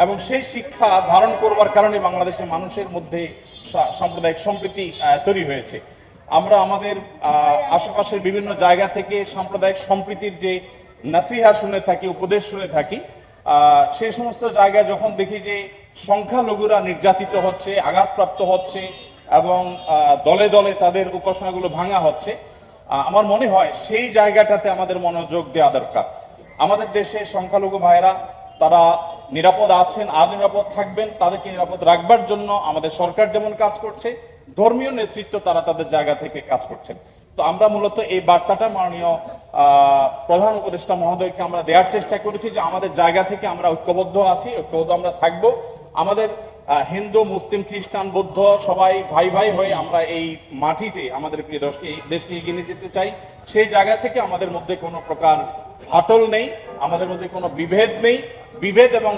এবং সেই শিক্ষা ধারণ করবার কারণে বাংলাদেশের মানুষের মধ্যে সাম্প্রদায়িক সম্প্রীতি তৈরি হয়েছে। আমরা আমাদের আশেপাশের বিভিন্ন জায়গা থেকে সাম্প্রদায়িক সম্প্রীতির যে নাসিহা শুনে থাকি, উপদেশ শুনে থাকি, সেই সমস্ত জায়গায় যখন দেখি যে সংখ্যালঘুরা নির্যাতিত হচ্ছে, আঘাতপ্রাপ্ত হচ্ছে এবং দলে দলে তাদের উপাসনাগুলো ভাঙা হচ্ছে, আমার মনে হয় সেই জায়গাটাতে আমাদের মনোযোগ দেওয়া দরকার। আমাদের দেশে সংখ্যালঘু ভাইরা তারা নিরাপদ আছেন, নিরাপদ থাকবেন, তাদেরকে নিরাপদ রাখবার জন্য আমাদের সরকার যেমন কাজ করছে, ধর্মীয় নেতৃত্ব তারা তাদের জায়গা থেকে কাজ করছেন। তো আমরা মূলত এই বার্তাটা মাননীয় প্রধান উপদেষ্টা মহোদয়কে আমরা দেওয়ার চেষ্টা করেছি যে আমাদের জায়গা থেকে আমরা ঐক্যবদ্ধ আছি, ঐক্যবদ্ধ আমরা থাকবো। আমাদের হিন্দু, মুসলিম, খ্রিস্টান, বৌদ্ধ সবাই ভাই ভাই হয়ে আমরা এই মাটিতে আমাদের প্রিয় দেশকে এগিয়ে নিয়ে যেতে চাই। সেই জায়গা থেকে আমাদের মধ্যে কোনো প্রকার ফাটল নেই, আমাদের মধ্যে কোনো বিভেদ নেই। বিভেদ এবং